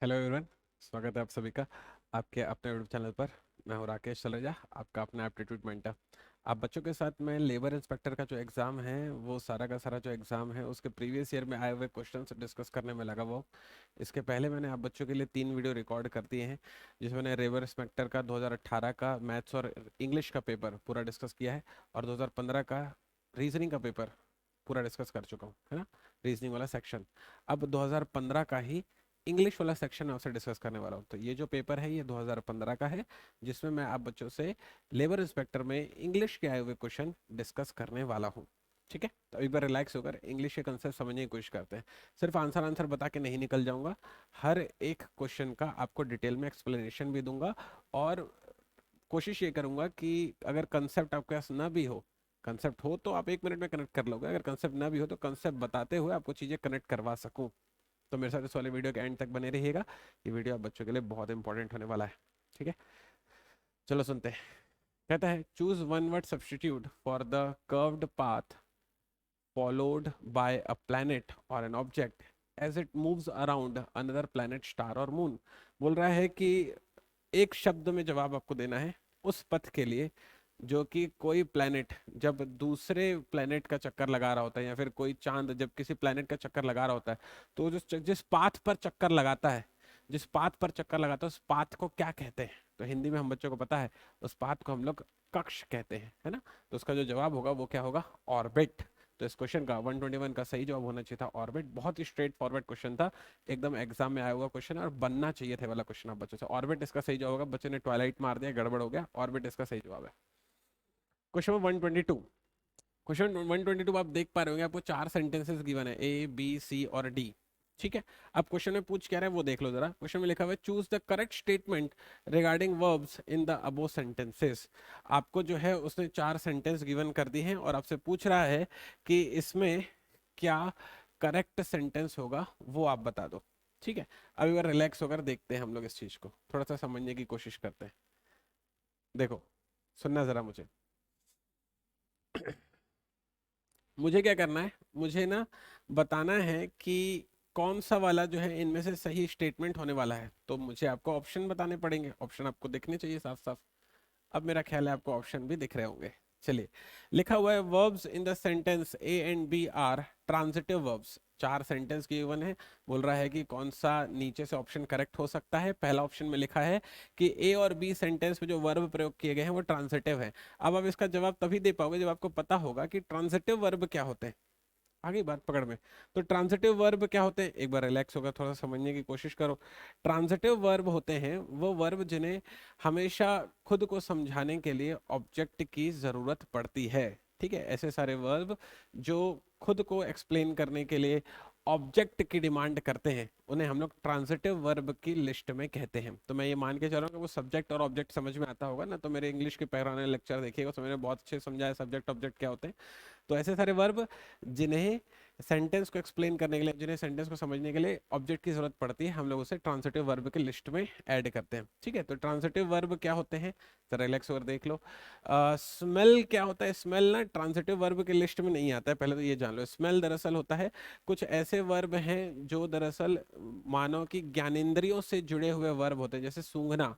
Hello everyone. स्वागत है आप सभी का आपके अपने यूट्यूब चैनल पर। मैं हूं राकेश सलरेजा, आपका अपना एप्टीट्यूड मेंटर। आप बच्चों के साथ में लेबर इंस्पेक्टर का जो एग्ज़ाम है वो सारा का सारा जो एग्ज़ाम है उसके प्रीवियस ईयर में आए हुए क्वेश्चंस डिस्कस करने में लगा हुआ हूं। इसके पहले मैंने आप बच्चों के लिए 3 वीडियो रिकॉर्ड कर दिए हैं, जिसमें मैंने लेबर इंस्पेक्टर का 2018 का मैथ्स और इंग्लिश का पेपर पूरा डिस्कस किया है, और 2015 का रीजनिंग का पेपर पूरा डिस्कस कर चुका हूँ, है ना। रीजनिंग वाला सेक्शन। अब 2015 का ही इंग्लिश वाला सेक्शन आपसे डिस्कस करने वाला हूँ। तो ये जो पेपर है ये 2015 का है, जिसमें मैं आप बच्चों से लेबर इंस्पेक्टर में इंग्लिश के आए हुए क्वेश्चन डिस्कस करने वाला हूँ। ठीक है, तो एक बार रिलैक्स होकर इंग्लिश के कंसेप्ट समझने की कोशिश करते हैं। सिर्फ आंसर आंसर बता के नहीं निकल जाऊंगा, हर एक क्वेश्चन का आपको डिटेल में एक्सप्लेनेशन भी दूंगा, और कोशिश ये करूंगा कि अगर कंसेप्ट आपके पास ना भी हो, कंसेप्ट हो तो आप 1 मिनट में कनेक्ट कर लोगे, अगर कंसेप्ट ना भी हो तो कंसेप्ट बताते हुए आपको चीज़ें कनेक्ट करवा सकूं। तो मेरे साथ इस वाले वीडियो के एंड तक बने रहिएगा। ये वीडियो आप बच्चों के लिए बहुत इंपॉर्टेंट होने वाला है। ठीक है, चलो सुनते हैं। कहता है, choose one word substitute for the curved path followed by a planet or an object as it moves around another planet, star और moon। बोल रहा है कि एक शब्द में जवाब आपको देना है उस पथ के लिए जो कि कोई प्लेनेट जब दूसरे प्लेनेट का चक्कर लगा रहा होता है, या फिर कोई चांद जब किसी प्लेनेट का चक्कर लगा रहा होता है, तो जिस पाथ पर चक्कर लगाता है, जिस पाथ पर चक्कर लगाता है उस पाथ को क्या कहते हैं। तो हिंदी में हम बच्चों को पता है, उस पाथ को हम लोग कक्ष कहते हैं, है ना। तो उसका जो जवाब होगा वो क्या होगा, ऑर्बिट। तो इस क्वेश्चन का 121 का सही जवाब होना चाहिए था ऑर्बिट। बहुत ही स्ट्रेट फॉरवर्ड क्वेश्चन था, एकदम एग्जाम में आया हुआ क्वेश्चन, और बनना चाहिए थे वाला क्वेश्चन आप बच्चों से। ऑर्बिट इसका सही जवाब होगा, बच्चे ने ट्वाइलाइट मार दिया, गड़बड़ हो गया, ऑर्बिट इसका सही जवाब है। क्वेश्चन 122। क्वेश्चन 122 आप देख पा रहे होंगे, आपको 4 सेंटेंसेस गिवन है, ए बी सी और डी। ठीक है, अब क्वेश्चन में पूछ क्या रहा है वो देख लो जरा। क्वेश्चन में लिखा हुआ है, choose the correct statement regarding verbs in the above sentences. आपको जो है उसने 4 सेंटेंस गिवन कर दी हैं, और आपसे पूछ रहा है कि इसमें क्या करेक्ट सेंटेंस होगा वो आप बता दो। ठीक है, अब एक बार रिलैक्स होकर देखते हैं हम लोग इस चीज को, थोड़ा सा समझने की कोशिश करते हैं। देखो, सुनना जरा मुझे। मुझे क्या करना है, मुझे ना बताना है कि कौन सा वाला जो है इनमें से सही स्टेटमेंट होने वाला है। तो मुझे आपको ऑप्शन बताने पड़ेंगे, ऑप्शन आपको दिखने चाहिए साफ साफ। अब मेरा ख्याल है आपको ऑप्शन भी दिख रहे होंगे। चलिए, लिखा हुआ है, verbs in the sentence A and B are transitive verbs. 4 sentence given है, बोल रहा है कि कौन सा नीचे से ऑप्शन करेक्ट हो सकता है। पहला ऑप्शन में लिखा है कि ए और बी सेंटेंस में जो वर्ब प्रयोग किए गए हैं वो ट्रांजिटिव है। अब आप इसका जवाब तभी दे पाओगे जब आपको पता होगा कि ट्रांजिटिव वर्ब क्या होते हैं। आगे बात पकड़ में। तो ट्रांजिटिव वर्ब क्या होते हैं, एक बार रिलैक्स होकर थोड़ा समझने की कोशिश करो। ट्रांजिटिव वर्ब होते हैं वो वर्ब जिन्हें हमेशा खुद को समझाने के लिए ऑब्जेक्ट की जरूरत पड़ती है। ठीक है, ऐसे सारे वर्ब जो खुद को एक्सप्लेन करने के लिए ऑब्जेक्ट की डिमांड करते हैं उन्हें हम लोग ट्रांजिटिव वर्ब की लिस्ट में कहते हैं। तो मैं ये मान के चल रहा हूँ कि वो सब्जेक्ट और ऑब्जेक्ट समझ में आता होगा ना। तो मेरे इंग्लिश के पुराने लेक्चर देखिएगा, उसमें मैंने बहुत अच्छे समझाया सब्जेक्ट ऑब्जेक्ट क्या होते हैं। तो ऐसे सारे वर्ब जिन्हें सेंटेंस को एक्सप्लेन करने के लिए, जिन्हें सेंटेंस को समझने के लिए ऑब्जेक्ट की जरूरत पड़ती है, हम लोग उसे ट्रांजिटिव वर्ब की लिस्ट में ऐड करते हैं। ठीक है, तो ट्रांजिटिव वर्ब क्या होते हैं, जरा रिलैक्स होकर देख लो। स्मेल क्या होता है, स्मेल ना ट्रांजिटिव वर्ब की लिस्ट में नहीं आता है, पहले तो ये जान लो। स्मेल दरअसल होता है कुछ ऐसे वर्ब हैं जो दरअसल मानव की ज्ञानेंद्रियों से जुड़े हुए वर्ब होते हैं। जैसे सूंघना,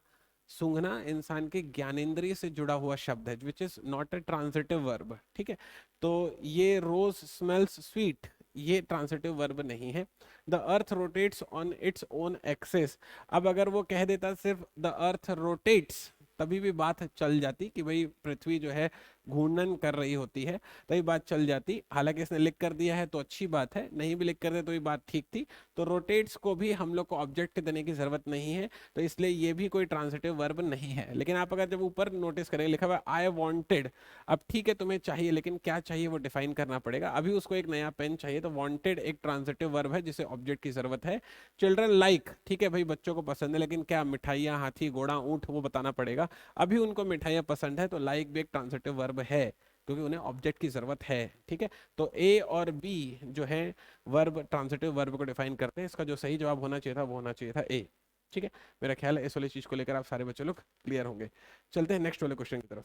सूंघना इंसान के ज्ञानेंद्रिय से जुड़ा हुआ शब्द है, which is not a transitive verb. ठीक है, तो ये रोज स्मेल्स स्वीट, ये ट्रांजिटिव वर्ब नहीं है। The earth rotates on its own axis. अब अगर वो कह देता सिर्फ द अर्थ रोटेट्स, तभी भी बात चल जाती कि भाई पृथ्वी जो है घूर्णन कर रही होती है, तभी बात चल जाती। हालांकि इसने लिख कर दिया है तो अच्छी बात है, नहीं भी लिख कर दे तो भी बात ठीक थी। तो रोटेट्स को भी हम लोग को ऑब्जेक्ट देने की जरूरत नहीं है, तो इसलिए ये भी कोई ट्रांजिटिव वर्ब नहीं है। लेकिन आप अगर जब ऊपर नोटिस करें लिखा हुआ आई वांटेड, अब ठीक है तुम्हें चाहिए, लेकिन क्या चाहिए वो डिफाइन करना पड़ेगा। अभी उसको एक नया पेन चाहिए, तो वांटेड एक ट्रांजिटिव वर्ब है जिसे ऑब्जेक्ट की जरूरत है। चिल्ड्रन लाइक, ठीक है भाई बच्चों को पसंद है, लेकिन क्या मिठाइयाँ, हाथी, घोड़ा, ऊंट, वो बताना पड़ेगा। अभी उनको मिठाइयाँ पसंद है, तो लाइक भी एक ट्रांजिटिव वर्ब है क्योंकि उन्हें ऑब्जेक्ट की जरूरत है। ठीक है, तो ए और बी जो है वर्ब ट्रांजिटिव वर्ब को डिफाइन करते हैं। इसका जो सही जवाब होना चाहिए था वो होना चाहिए था ए। ठीक है, मेरा ख्याल है इस वाली चीज को लेकर आप सारे बच्चे लोग क्लियर होंगे। चलते हैं नेक्स्ट वाले क्वेश्चन की तरफ।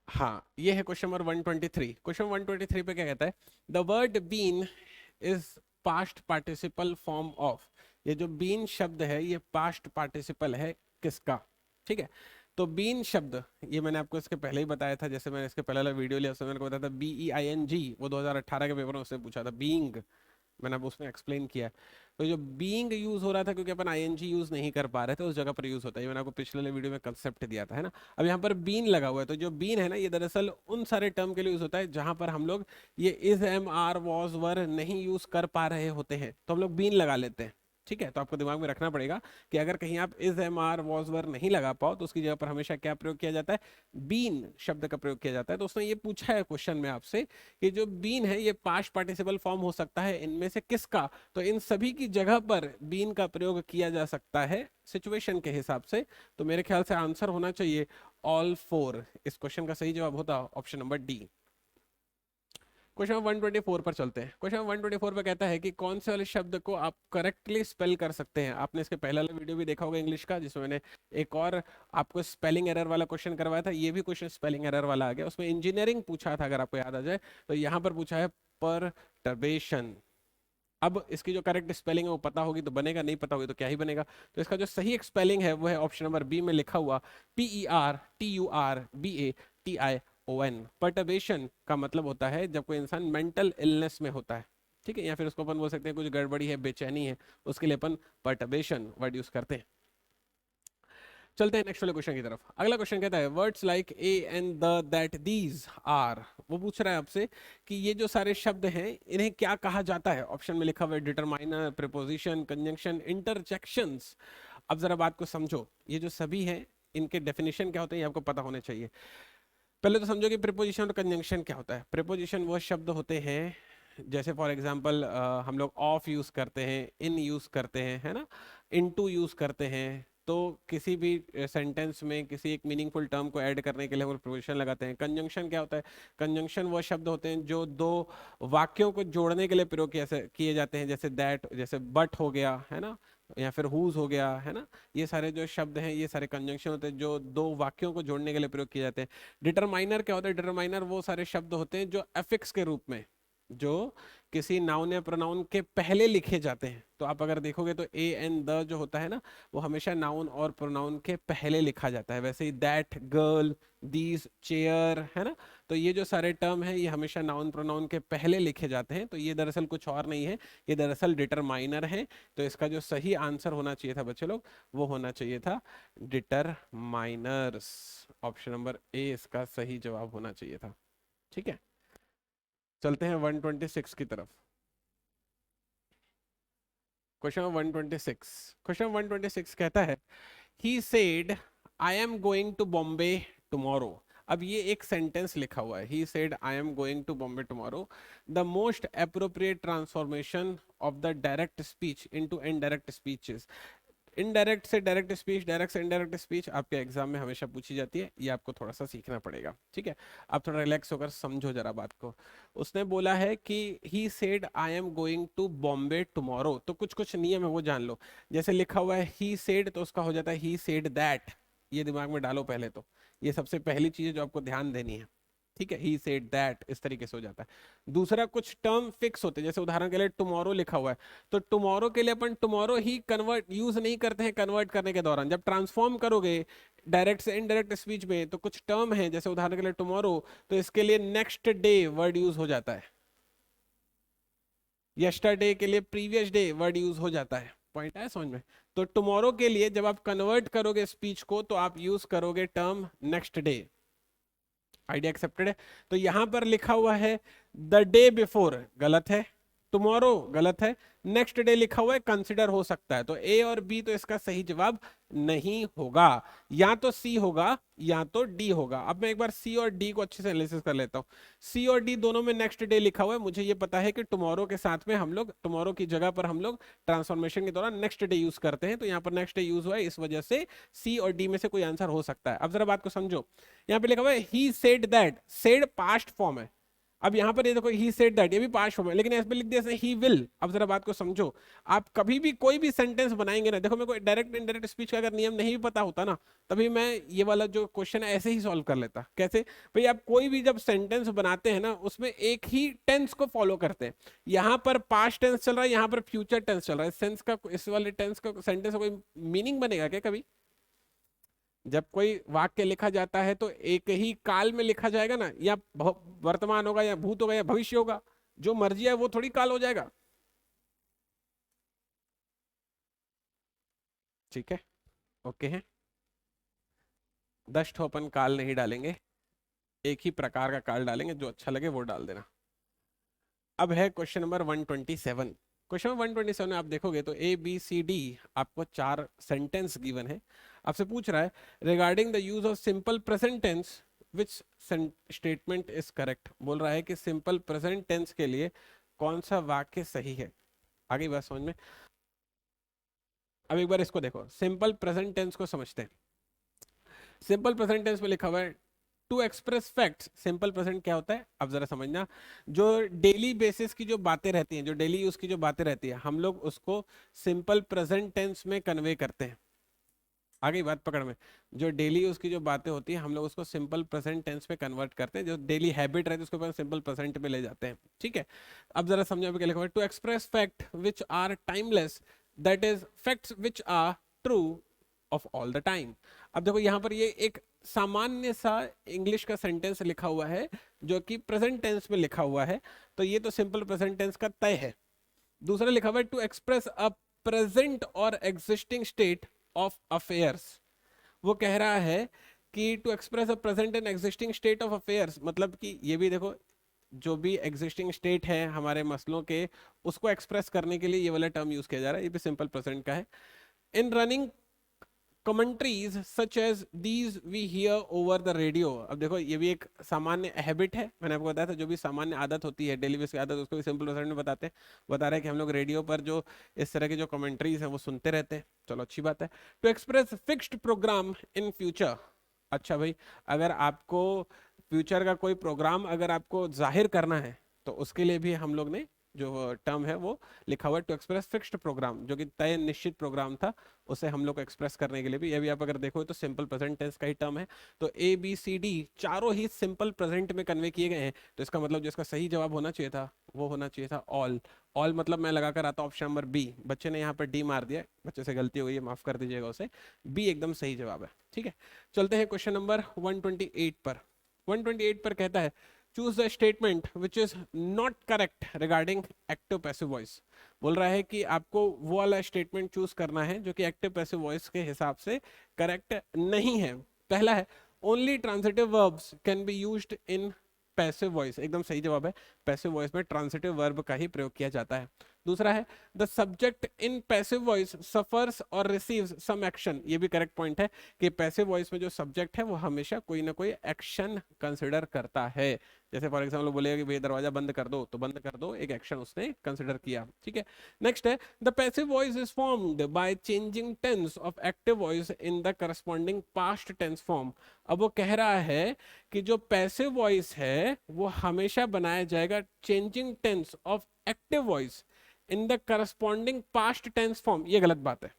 हाँ, ये है क्वेश्चन नंबर 123। क्वेश्चन 123 पे क्या कहता है, the word been is past participle form of, ये जो बीन शब्द है ये पास्ट पार्टिसिपल है किसका? ठीक है, तो बीन शब्द, ये मैंने आपको इसके पहले ही बताया था, जैसे मैंने इसके पहले वाला वीडियो लिया उसमें मैंने को बताया था BEING, वो 2018 के पेपर में उसने पूछा था बीइंग, मैंने अब उसमें एक्सप्लेन किया है। तो जो बीइंग यूज हो रहा था क्योंकि अपन आईएनजी यूज नहीं कर पा रहे थे, उस जगह पर यूज होता है, ये मैंने आपको पिछले वीडियो में कंसेप्ट दिया था, है ना। अब यहाँ पर बीन लगा हुआ है, तो जो बीन है ना ये दरअसल उन सारे टर्म के लिए यूज होता है जहां पर हम लोग ये is am are was were नहीं यूज कर पा रहे होते हैं, तो हम लोग बीन लगा लेते हैं। ठीक है, तो आपको दिमाग में रखना पड़ेगा कि अगर कहीं आप is am are was were नहीं लगा पाओ तो उसकी जगह पर हमेशा क्या प्रयोग किया जाता है, बीन शब्द का प्रयोग किया जाता है। तो उसने ये पूछा है क्वेश्चन में आपसे कि जो बीन है ये पास्ट पार्टिसिपल फॉर्म हो सकता है इनमें से किसका, तो इन सभी की जगह पर बीन का प्रयोग किया जा सकता है सिचुएशन के हिसाब से। तो मेरे ख्याल से आंसर होना चाहिए ऑल फोर। इस क्वेश्चन का सही जवाब होता ऑप्शन नंबर डी। क्वेश्चन 124 पर चलते हैं। क्वेश्चन 124 पर कहता है कि कौन से वाले शब्द को आप करेक्टली स्पेल कर सकते हैं। आपने इसके पहले वाला वीडियो भी देखा होगा इंग्लिश का, जिसमें मैंने एक और आपको स्पेलिंग एरर वाला क्वेश्चन करवाया था, ये भी क्वेश्चन स्पेलिंग एरर वाला आ गया। उसमें इंजीनियरिंग पूछा था, अगर आपको याद आ जाए, तो यहाँ पर पूछा है परटर्बेशन। अब इसकी जो करेक्ट स्पेलिंग है वो पता होगी तो बनेगा, नहीं पता होगी तो क्या ही बनेगा। तो इसका जो सही स्पेलिंग है वो है ऑप्शन नंबर बी में लिखा हुआ PERTURBATION। पर्टर्बेशन का मतलब होता है जब कोई इंसान मेंटल इलनेस में होता है, ठीक है, या फिर उसको अपन बोल सकते हैं कुछ गड़बड़ी है, बेचैनी है, उसके लिए अपन पर्टर्बेशन वर्ड यूज करते हैं। चलते हैं नेक्स्ट वाले क्वेश्चन की तरफ। अगला क्वेश्चन कहता है words like a and the that these are, वो पूछ रहा है आपसे कि ये जो सारे शब्द हैं इन्हें क्या कहा जाता है। ऑप्शन में लिखा हुआ है डिटरमाइनर, प्रीपोजिशन, कंजंक्शन, इंटरजेक्शंस। अब जरा बात को समझो, ये जो सभी हैं इनके डेफिनेशन क्या होते हैं ये आपको पता होने चाहिए। पहले तो समझो कि प्रीपोजिशन और कंजंक्शन क्या होता है। प्रीपोजिशन वो शब्द होते हैं जैसे फॉर एग्जाम्पल हम लोग ऑफ यूज करते हैं, इन यूज करते हैं, है ना, इनटू यूज करते हैं। तो किसी भी सेंटेंस में किसी एक मीनिंगफुल टर्म को ऐड करने के लिए हम लोग प्रीपोजिशन लगाते हैं। कंजंक्शन क्या होता है, कंजंक्शन वो शब्द होते हैं जो दो वाक्यों को जोड़ने के लिए प्रयोग किए जाते हैं, जैसे दैट, जैसे बट हो गया, है ना, या फिर हुज हो गया, है ना। ये सारे जो शब्द हैं ये सारे कंजंक्शन होते हैं जो दो वाक्यों को जोड़ने के लिए प्रयोग किए जाते हैं। डिटरमाइनर क्या होता है, डिटरमाइनर वो सारे शब्द होते हैं जो एफिक्स के रूप में, जो किसी नाउन या प्रोनाउन के पहले लिखे जाते हैं। तो आप अगर देखोगे तो ए एंड द जो होता है ना वो हमेशा नाउन और प्रोनाउन के पहले लिखा जाता है। वैसे ही दैट, गर्ल, दीज, चेयर, है ना, तो ये जो सारे टर्म है ये हमेशा नाउन प्रोनाउन के पहले लिखे जाते हैं। तो ये दरअसल कुछ और नहीं है, ये दरअसल डिटरमाइनर है। तो इसका जो सही आंसर होना चाहिए था बच्चे लोग, वो होना चाहिए था डिटरमाइनर्स। ऑप्शन नंबर ए इसका सही जवाब होना चाहिए था। ठीक है, चलते हैं 126 की तरफ। क्वेश्चन 126, क्वेश्चन 126 कहता है he said I am going to Bombay tomorrow. अब ये एक सेंटेंस लिखा हुआ है, he said I am going to Bombay tomorrow. The most appropriate transformation of the direct speech into indirect speeches. Indirect से डायरेक्ट स्पीच, डायरेक्ट से इनडायरेक्ट स्पीच आपके exam में हमेशा पूछी जाती है, ये आपको थोड़ा सा सीखना पड़ेगा। ठीक है, आप थोड़ा रिलैक्स होकर समझो जरा बात को। उसने बोला है कि he said I am going to Bombay tomorrow, तो कुछ कुछ नियम है वो जान लो। जैसे लिखा हुआ है ही सेड तो उसका हो जाता है ही सेड दैट, ये दिमाग में डालो पहले तो, ये सबसे पहली चीज है जो आपको ध्यान देनी है। ठीक है, ही सेड दैट इस तरीके से हो जाता है। दूसरा, कुछ टर्म फिक्स होते हैं, जैसे उदाहरण के लिए टुमारो लिखा हुआ है, तो टुमारो के लिए अपन टुमारो ही कन्वर्ट यूज नहीं करते हैं कन्वर्ट करने के दौरान। जब ट्रांसफॉर्म करोगे डायरेक्ट से इनडायरेक्ट स्पीच में तो कुछ टर्म है, जैसे उदाहरण के लिए टुमारो, तो इसके लिए नेक्स्ट डे वर्ड यूज हो जाता है, यस्टरडे के लिए प्रीवियस डे वर्ड यूज हो जाता है। पॉइंट है समझ में? तो टुमारो के लिए जब आप कन्वर्ट करोगे स्पीच को तो आप यूज करोगे term next day. Idea accepted है? तो यहां पर लिखा हुआ है द डे बिफोर, गलत है। टुमारो गलत है। नेक्स्ट डे लिखा हुआ है, कंसिडर हो सकता है। तो ए और बी तो इसका सही जवाब नहीं होगा, या तो सी होगा या तो डी होगा। अब मैं एक बार सी और डी को अच्छे से एनालिसिस कर लेता हूं। सी और डी दोनों में नेक्स्ट डे लिखा हुआ है, मुझे ये पता है कि टुमारो के साथ में हम लोग, टुमारो की जगह पर हम लोग ट्रांसफॉर्मेशन के दौरान नेक्स्ट डे यूज करते हैं, तो यहाँ पर नेक्स्ट डे यूज हुआ है, इस वजह से सी और डी में से कोई आंसर हो सकता है। अब जरा बात को समझो, यहाँ पे लिखा हुआ है he said that, said past form है, अब यहाँ पर ये देखो ही सेड दैट, ये भी पास्ट फॉर्म है, लेकिन इसमें लिख दिया ही विल। अब जरा बात को समझो, आप कभी भी कोई भी सेंटेंस बनाएंगे ना, देखो मेरे को डायरेक्ट इनडायरेक्ट स्पीच का अगर नियम नहीं भी पता होता ना, तभी मैं ये वाला जो क्वेश्चन है ऐसे ही सॉल्व कर लेता। कैसे भाई, आप कोई भी जब सेंटेंस बनाते हैं ना, उसमें एक ही टेंस को फॉलो करते हैं। यहाँ पर पास्ट टेंस चल रहा है, यहाँ पर फ्यूचर टेंस चल रहा है, सेंस का इस वाले टेंस का सेंटेंस का कोई मीनिंग बनेगा क्या कभी? जब कोई वाक्य लिखा जाता है तो एक ही काल में लिखा जाएगा ना, या वर्तमान होगा, या भूत होगा, या भविष्य होगा, जो मर्जी है वो थोड़ी काल हो जाएगा। ठीक है, ओके है। 10 ठोपन काल नहीं डालेंगे, एक ही प्रकार का काल डालेंगे, जो अच्छा लगे वो डाल देना। अब है क्वेश्चन नंबर 127। क्वेश्चन नंबर 127 में आप देखोगे तो ए बी सी डी, आपको 4 सेंटेंस गिवन है। आपसे पूछ रहा है regarding the use of simple present tense which statement is correct. बोल रहा है कि सिंपल प्रेजेंट टेंस के लिए कौन सा वाक्य सही है। आगे बात समझ में। अब एक बार इसको देखो, सिंपल प्रेजेंट टेंस को समझते हैं। सिंपल प्रेजेंट टेंस में लिखा हुआ है to express facts. Simple present क्या होता है, अब जरा समझना। जो डेली बेसिस की जो बातें रहती हैं, जो डेली यूज की जो बातें रहती है, हम लोग उसको सिंपल प्रेजेंट टेंस में कन्वे करते हैं। आगे बात पकड़ में, जो डेली यूज की जो बातें होती है, हम लोग उसको सिंपल प्रेजेंट टेंस में कन्वर्ट करते हैं। जो डेली हैबिट रहती है उसको सिंपल प्रेजेंट में ले जाते हैं। ठीक है, अब जरा समझो क्या लिखा हुआ है। To express fact which are timeless, that is facts which are true of all the time. अब देखो यहाँ पर ये एक सामान्य सा इंग्लिश का सेंटेंस लिखा हुआ है, जो कि प्रेजेंट टेंस में लिखा हुआ है, तो ये तो सिंपल प्रेजेंट टेंस का तय है। दूसरा लिखा हुआ है टू एक्सप्रेस अ प्रेजेंट और एग्जिस्टिंग स्टेट ऑफ अफेयर्स। वो कह रहा है कि to express a present and existing state of affairs, मतलब कि ये भी देखो, जो भी एग्जिस्टिंग स्टेट है हमारे मसलों के, उसको एक्सप्रेस करने के लिए ये वाला टर्म यूज किया जा रहा है। ये भी सिंपल प्रेजेंट का है। इन running commentaries such as these we hear over the radio। अब देखो ये भी एक सामान्य हैबिट है, मैंने आपको बताया था जो भी सामान्य आदत होती है, डेली बेस की आदत, उसको भी सिंपल प्रेजेंट में बताते हैं। बता रहे हैं कि हम लोग रेडियो पर जो इस तरह की जो कमेंट्रीज है वो सुनते रहते हैं। चलो अच्छी बात है। To express fixed programme in future. अच्छा भाई, अगर आपको फ्यूचर का कोई प्रोग्राम अगर आपको जाहिर करना है, तो उसके लिए भी हम लोग ने जो टर्म है वो लिखा हुआ है टू एक्सप्रेस फिक्स्ड प्रोग्राम, जो कि तय निश्चित प्रोग्राम था, उसे हम लोग को एक्सप्रेस करने के लिए भी, ये भी आप अगर देखो तो सिंपल प्रेजेंट टेंस का ही टर्म है। तो ए बी सी डी चारों ही सिंपल प्रेजेंट में कन्वे किए गए हैं। तो इसका मतलब जो इसका सही जवाब होना चाहिए था वो होना चाहिए था ऑल। ऑल मतलब मैं लगा कर आता ऑप्शन नंबर बी। बच्चे ने यहाँ पर डी मार दिया, बच्चे से गलती हो गई है, माफ कर दीजिएगा उसे। बी एकदम सही जवाब है। ठीक है, चलते हैं क्वेश्चन नंबर 128 पर। 128 पर कहता है choose the statement which is not correct regarding active passive voice. बोल रहा है कि आपको वो वाला स्टेटमेंट चूज करना है जो कि एक्टिव पैसिव वॉइस के हिसाब से करेक्ट नहीं है। पहला है only transitive verbs can be used in passive voice. एकदम सही जवाब है, पैसिव वॉइस में ट्रांसिटिव वर्ब का ही प्रयोग किया जाता है। दूसरा है the subject in passive voice suffers और रिसीव्स सम एक्शन। ये भी करेक्ट पॉइंट है कि पैसिव वॉइस में जो सब्जेक्ट है वो हमेशा कोई ना कोई एक्शन कंसिडर करता है। जैसे फॉर एग्जाम्पल बोलेगा कि भैया दरवाजा बंद कर दो, तो बंद कर दो एक एक्शन उसने कंसिडर किया। ठीक है, नेक्स्ट है the passive voice is formed by changing tense of active voice in the corresponding past tense form. अब वो कह रहा है कि जो पैसिव वॉइस है वो हमेशा बनाया जाएगा changing tense of active voice in the corresponding past tense form. ये गलत बात है।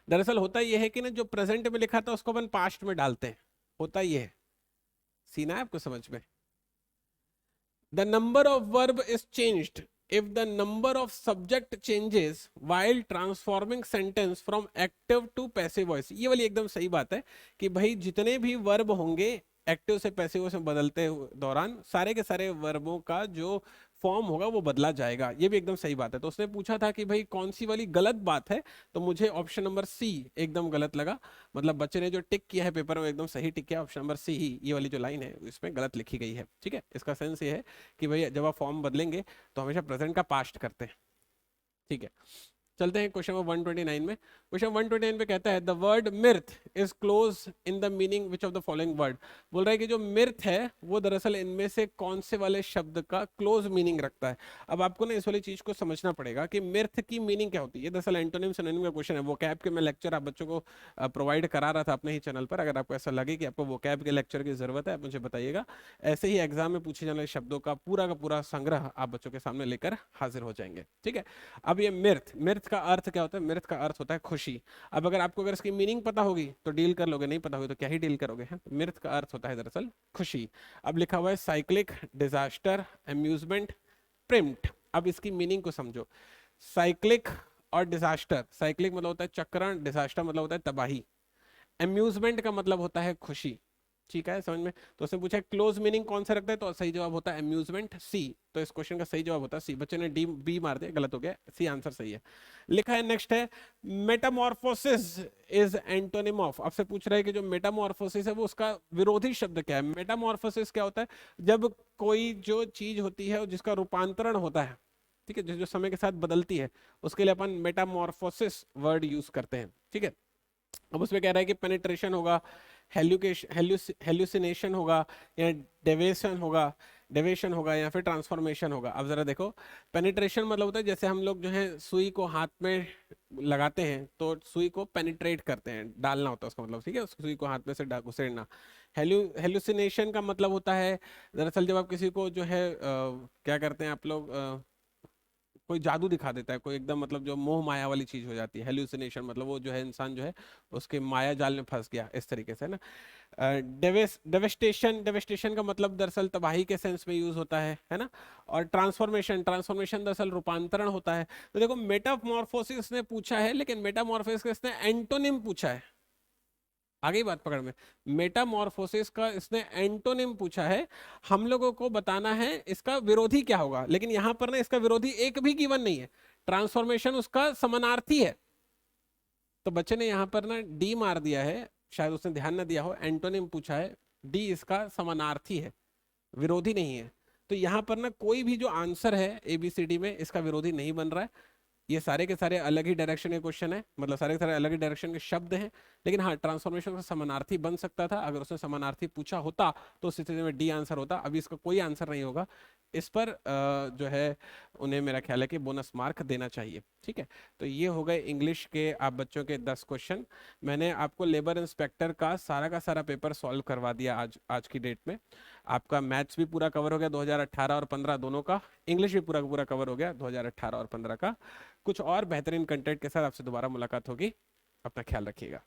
दरअसल होता यह है कि ना, जो प्रेजेंट में लिखा था उसको अपन पास्ट में डालते हैं। होता यह है, सीना है आपको समझ में। The number of verb is changed if the number of subject changes while transforming sentence from active to passive voice। ये वाली एकदम सही बात है कि भाई जितने भी वर्ब होंगे एक्टिव से पैसिव में बदलते दौरान, सारे के सारे वर्बों का जो फॉर्म होगा वो बदला जाएगा। ये भी एकदम सही बात है। तो उसने पूछा था कि भाई कौन सी वाली गलत बात है, तो मुझे ऑप्शन नंबर सी एकदम गलत लगा। मतलब बच्चे ने जो टिक किया है पेपर में एकदम सही टिक किया, ऑप्शन नंबर सी ही ये वाली जो लाइन है इसमें गलत लिखी गई है। ठीक है, इसका सेंस ये है कि भाई जब आप फॉर्म बदलेंगे तो हमेशा प्रेजेंट का पास्ट करते हैं। ठीक है, चलते हैं क्वेश्चन नंबर 129 में। क्वेश्चन 129 में कहता है the word मिर्थ is close in the meaning which of the following word. बोल रहा है कि जो मिर्थ है वो दरअसल इनमें से कौन से वाले शब्द का क्लोज मीनिंग रखता है। अब आपको ना इस वाली चीज को समझना पड़ेगा कि मिर्थ की मीनिंग क्या होती है। दरअसल एंटोनिम सिनोनिम का क्वेश्चन है। वोकैब के मैं लेक्चर आप बच्चों को प्रोवाइड करा रहा था अपने ही चैनल पर। अगर आपको ऐसा लगे कि आपको वोकैब के लेक्चर की जरूरत है आप मुझे बताइएगा। ऐसे ही एग्जाम में पूछे जाने वाले शब्दों का पूरा संग्रह आप बच्चों के सामने लेकर हाजिर हो जाएंगे, ठीक है। अब ये मिर्थ, मिर्थ का अर्थ क्या होता है? मिर्थ का अर्थ होता है खुशी। अब अगर इसकी मीनिंग पता होगी तो डील कर लोगे, नहीं पता होगी तो क्या ही डील करोगे, है? मिर्थ का अर्थ होता है दरअसल खुशी। अब लिखा हुआ है साइक्लिक, डिजास्टर, अम्यूजमेंट, प्रिम्प्ट। अब इसकी मीनिंग को समझो। साइक्लिक और डिजास्टर, साइक्लिक मतलब होता है चक्रण, डिजास्टर मतलब होता है तबाही, अम्यूजमेंट का मतलब होता है खुशी, ठीक है समझ में। तो उसने पूछा क्लोज मीनिंग कौन सा रखता है, तो सही जवाब होता है अम्यूजमेंट, सी। तो इस क्वेश्चन का सही जवाब होता है सी। बच्चे ने डी बी मार दिया, गलत हो गया, सी आंसर सही है। लिखा है नेक्स्ट है मेटामॉर्फोसिस इज एंटोनिम ऑफ। आपसे पूछ रहा है कि जो मेटामॉर्फोसिस है वो उसका विरोधी शब्द क्या है। मेटामॉर्फोसिस क्या होता है? जब कोई जो चीज होती है जिसका रूपांतरण होता है, ठीक है, जो जो समय के साथ बदलती है, उसके लिए अपन मेटामॉर्फोसिस वर्ड यूज करते हैं, ठीक है। अब उसमें कह रहा है कि पेनिट्रेशन होगा, हेल्यूसिनेशन होगा, या डेवेशन होगा, डेवेशन होगा, या फिर ट्रांसफॉर्मेशन होगा। अब जरा देखो, पेनिट्रेशन मतलब होता है जैसे हम लोग जो है सुई को हाथ में लगाते हैं तो सुई को पेनिट्रेट करते हैं, डालना होता है उसका मतलब, ठीक है, उस सुई को हाथ में से घुसेड़ना। हेल्यूसिनेशन का मतलब होता है दरअसल जब आप किसी को जो है क्या करते हैं आप लोग, कोई जादू दिखा देता है, कोई एकदम मतलब जो मोह माया वाली चीज हो जाती है। हेल्यूसिनेशन मतलब वो जो है इंसान जो है उसके माया जाल में फंस गया, इस तरीके से ना। डेवेस्टेशन, डेवेस्टेशन का मतलब दरअसल तबाही के सेंस में यूज होता है ना। और ट्रांसफॉर्मेशन, ट्रांसफॉर्मेशन दरअसल रूपांतरण होता है। तो देखो मेटामॉर्फोसिस ने पूछा है, लेकिन मेटामॉर्फोसिस ने एंटोनिम पूछा है। आगे बात पकड़ में, मेटामॉर्फोसिस का इसने एंटोनिम पूछा है। हम लोगों को बताना है इसका विरोधी क्या होगा, लेकिन यहां पर ना इसका विरोधी एक भी गिवन नहीं है। ट्रांसफॉर्मेशन उसका समानार्थी है। तो बच्चे ने यहाँ पर ना डी मार दिया है, शायद उसने ध्यान ना दिया हो, एंटोनिम पूछा है, डी इसका समानार्थी है, विरोधी नहीं है। तो यहाँ पर ना कोई भी जो आंसर है एबीसीडी में इसका विरोधी नहीं बन रहा है। ये सारे के सारे अलग ही डायरेक्शन के क्वेश्चन है, मतलब सारे के सारे अलग ही डायरेक्शन के शब्द हैं। लेकिन हाँ, ट्रांसफॉर्मेशन का समानार्थी बन सकता था। अगर उसने समानार्थी पूछा होता तो उस स्थिति में डी आंसर होता। अभी इसका कोई आंसर नहीं होगा। इस पर जो है उन्हें मेरा ख्याल है कि बोनस मार्क देना चाहिए, ठीक है। तो ये हो गए इंग्लिश के आप बच्चों के 10 क्वेश्चन। मैंने आपको लेबर इंस्पेक्टर का सारा पेपर सॉल्व करवा दिया आज आज की डेट में। आपका मैथ्स भी पूरा कवर हो गया 2018 और 15 दोनों का। इंग्लिश भी पूरा पूरा कवर हो गया 2018 और 15 का। कुछ और बेहतरीन कंटेंट के साथ आपसे दोबारा मुलाकात होगी। अपना ख्याल रखिएगा।